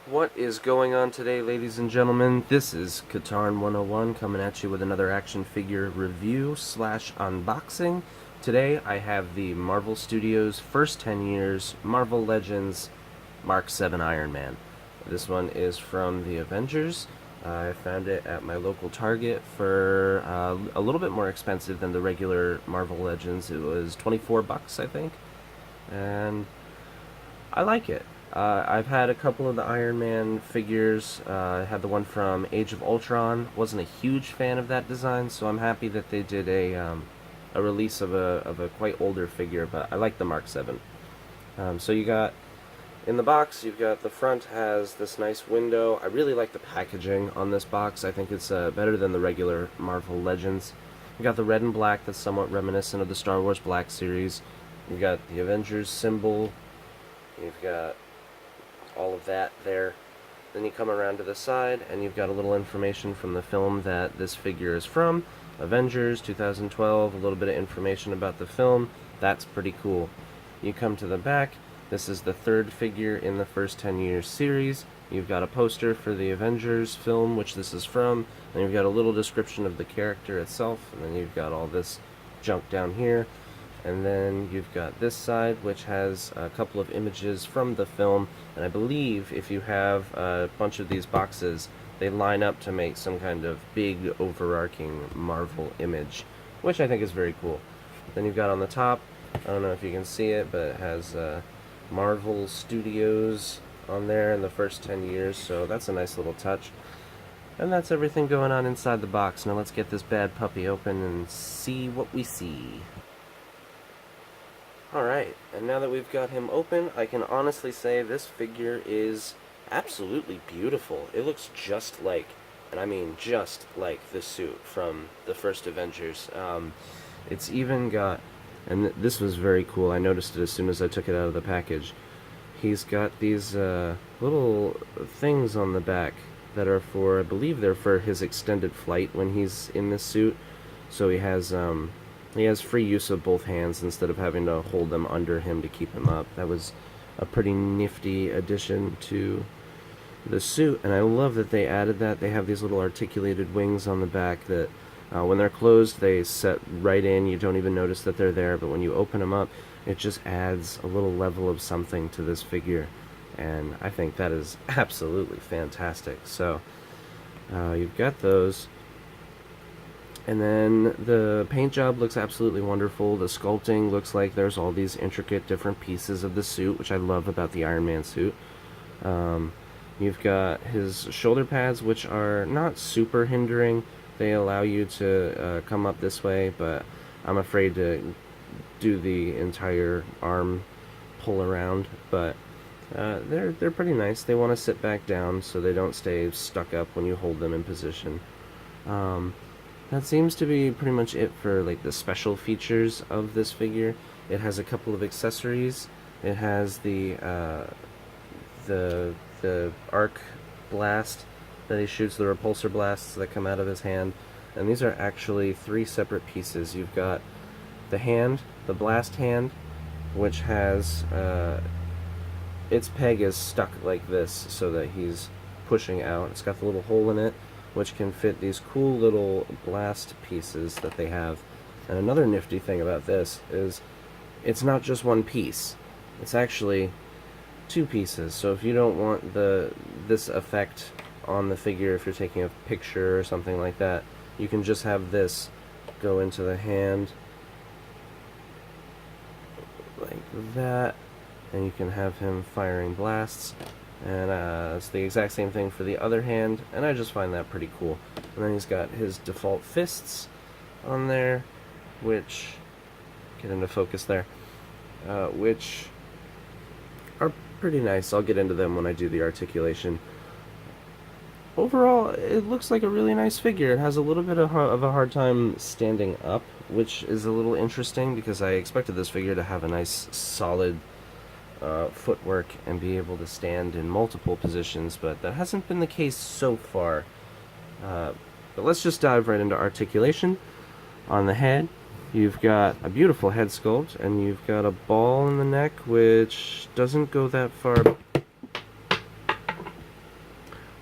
What is going on today, ladies and gentlemen? This is Katarn 101 coming at you with another action figure review slash unboxing. Today I have the Marvel Studios First 10 Years Marvel Legends Mark 7 Iron Man. This one is from the Avengers. I found it at my local Target for a little bit more expensive than the regular Marvel Legends. It was 24 bucks, I think. And I like it. I've had a couple of the Iron Man figures. I had the one from Age of Ultron. Wasn't a huge fan of that design, so I'm happy that they did a release of a quite older figure. But I like the Mark 7. So you got in the box, you've got the front has this nice window. I really like the packaging on this box. I think it's better than the regular Marvel Legends. You got the red and black that's somewhat reminiscent of the Star Wars Black series. You got the Avengers symbol. You've got all of that there. Then you come around to the side and you've got a little information from the film that this figure is from. Avengers 2012, a little bit of information about the film. That's pretty cool. You come to the back. This is the third figure in the First 10 Years series. You've got a poster for the Avengers film, which this is from, and you've got a little description of the character itself, and then you've got all this junk down here. And then you've got this side, which has a couple of images from the film, and I believe if you have a bunch of these boxes, they line up to make some kind of big overarching Marvel image, which I think is very cool. Then you've got on the top, I don't know if you can see it, but it has Marvel Studios on there in the first 10 years, so that's a nice little touch. And that's everything going on inside the box. Now let's get this bad puppy open and see what we see. Alright, and now that we've got him open, I can honestly say this figure is absolutely beautiful. It looks just like, and I mean just like, the suit from the first Avengers. It's even got, and this was very cool, I noticed it as soon as I took it out of the package. He's got these little things on the back that are for, I believe they're for his extended flight when he's in this suit. So he has free use of both hands instead of having to hold them under him to keep him up. That was a pretty nifty addition to the suit, and I love that they added that. They have these little articulated wings on the back that when they're closed they set right in. You don't even notice that they're there, but when you open them up it just adds a little level of something to this figure, and I think that is absolutely fantastic. So you've got those. And then the paint job looks absolutely wonderful. The sculpting looks like there's all these intricate different pieces of the suit, which I love about the Iron Man suit. You've got his shoulder pads, which are not super hindering. They allow you to come up this way, but I'm afraid to do the entire arm pull around. But they're pretty nice. They want to sit back down so they don't stay stuck up when you hold them in position. That seems to be pretty much it for like the special features of this figure. It has a couple of accessories. It has the arc blast that he shoots, the repulsor blasts that come out of his hand, and these are actually three separate pieces. You've got the hand, the blast hand, which has its peg is stuck like this so that he's pushing out. It's got the little hole in it, which can fit these cool little blast pieces that they have. And another nifty thing about this is it's not just one piece. It's actually two pieces. So if you don't want this effect on the figure, if you're taking a picture or something like that, you can just have this go into the hand like that, and you can have him firing blasts. And it's the exact same thing for the other hand, and I just find that pretty cool. And then he's got his default fists on there, which, get into focus there, which are pretty nice. I'll get into them when I do the articulation. Overall, it looks like a really nice figure. It has a little bit of a hard time standing up, which is a little interesting because I expected this figure to have a nice solid footwork and be able to stand in multiple positions, but that hasn't been the case so far. But let's just dive right into articulation. On the head, you've got a beautiful head sculpt, and you've got a ball in the neck, which doesn't go that far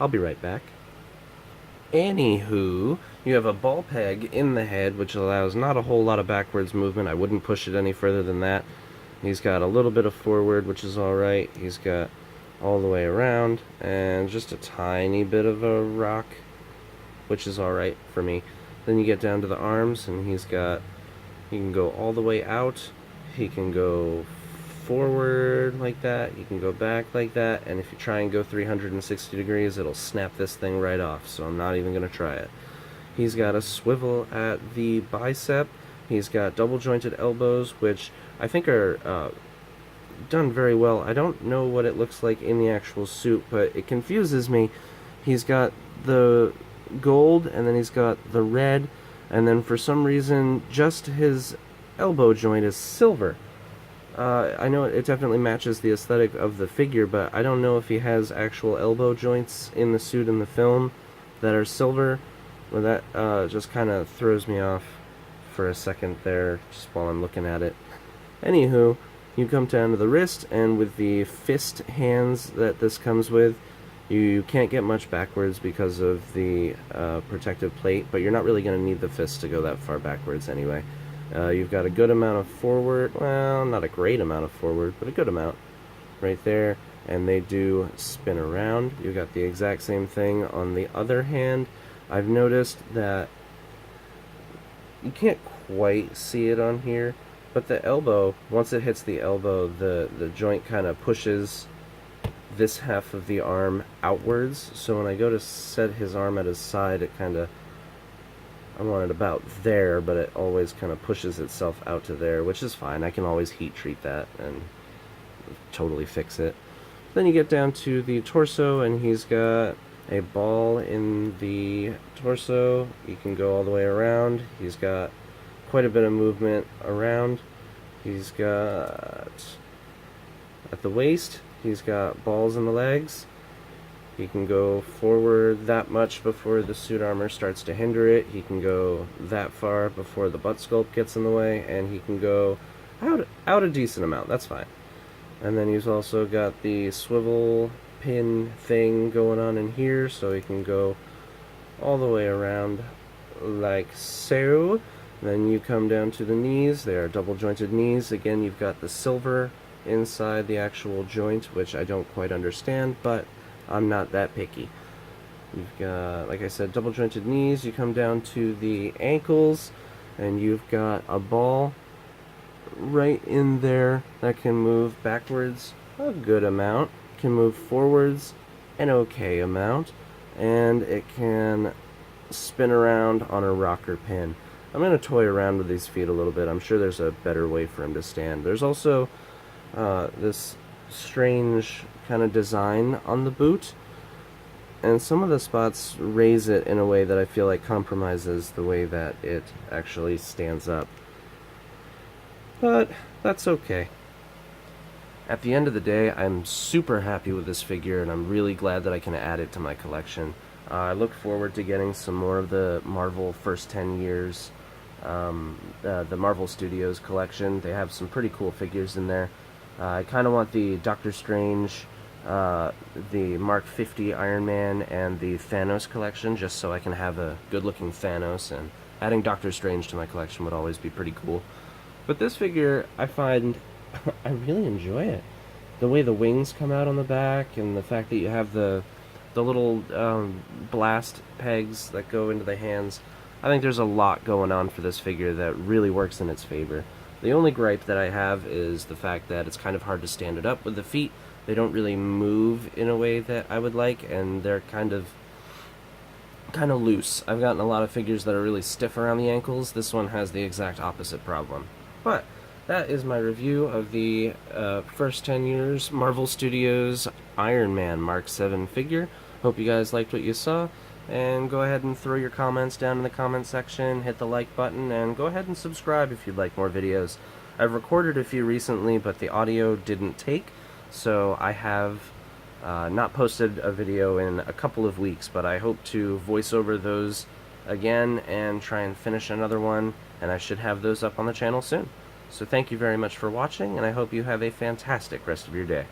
I'll be right back. Anywho, you have a ball peg in the head, which allows not a whole lot of backwards movement. I wouldn't push it any further than that. He's got a little bit of forward, which is alright. He's got all the way around, and just a tiny bit of a rock, which is alright for me. Then you get down to the arms, and he can go all the way out. He can go forward like that, you can go back like that, and if you try and go 360 degrees, it'll snap this thing right off, so I'm not even going to try it. He's got a swivel at the bicep. He's got double jointed elbows, which I think are done very well. I don't know what it looks like in the actual suit, but it confuses me. He's got the gold, and then he's got the red, and then for some reason just his elbow joint is silver. I know it definitely matches the aesthetic of the figure, but I don't know if he has actual elbow joints in the suit in the film that are silver. Well, that just kind of throws me off for a second there, just while I'm looking at it. Anywho, you come down to the wrist, and with the fist hands that this comes with, you can't get much backwards because of the protective plate, but you're not really going to need the fist to go that far backwards anyway. You've got a good amount of forward, well, not a great amount of forward, but a good amount right there, and they do spin around. You've got the exact same thing on the other hand. I've noticed that you can't quite see it on here, but the elbow, once it hits the elbow, the joint kind of pushes this half of the arm outwards, so when I go to set his arm at his side, it kind of, I want it about there, but it always kind of pushes itself out to there, which is fine. I can always heat treat that and totally fix it. Then you get down to the torso, and he's got a ball in the torso. He can go all the way around. He's got quite a bit of movement around. He's got, at the waist, he's got balls in the legs. He can go forward that much before the suit armor starts to hinder it. He can go that far before the butt sculpt gets in the way, and he can go out a decent amount. That's fine. And then he's also got the swivel pin thing going on in here, so he can go all the way around like so. Then you come down to the knees. They are double jointed knees. Again, you've got the silver inside the actual joint, which I don't quite understand, but I'm not that picky. You've got, like I said, double jointed knees. You come down to the ankles, and you've got a ball right in there that can move backwards a good amount, can move forwards an okay amount, and it can spin around on a rocker pin. I'm going to toy around with these feet a little bit. I'm sure there's a better way for him to stand. There's also this strange kind of design on the boot, and some of the spots raise it in a way that I feel like compromises the way that it actually stands up, but that's okay. At the end of the day, I'm super happy with this figure, and I'm really glad that I can add it to my collection. I look forward to getting some more of the Marvel first 10 years, the Marvel Studios collection. They have some pretty cool figures in there. I kind of want the Doctor Strange, the Mark 50 Iron Man, and the Thanos collection, just so I can have a good-looking Thanos, and adding Doctor Strange to my collection would always be pretty cool. But this figure, I find, I really enjoy it. The way the wings come out on the back, and the fact that you have the little blast pegs that go into the hands. I think there's a lot going on for this figure that really works in its favor. The only gripe that I have is the fact that it's kind of hard to stand it up with the feet. They don't really move in a way that I would like, and they're kind of loose. I've gotten a lot of figures that are really stiff around the ankles. This one has the exact opposite problem. But that is my review of the first 10 years Marvel Studios Iron Man Mark 7 figure. Hope you guys liked what you saw, and go ahead and throw your comments down in the comment section, hit the like button, and go ahead and subscribe if you'd like more videos. I've recorded a few recently, but the audio didn't take, so I have not posted a video in a couple of weeks, but I hope to voice over those again and try and finish another one, and I should have those up on the channel soon. So thank you very much for watching, and I hope you have a fantastic rest of your day.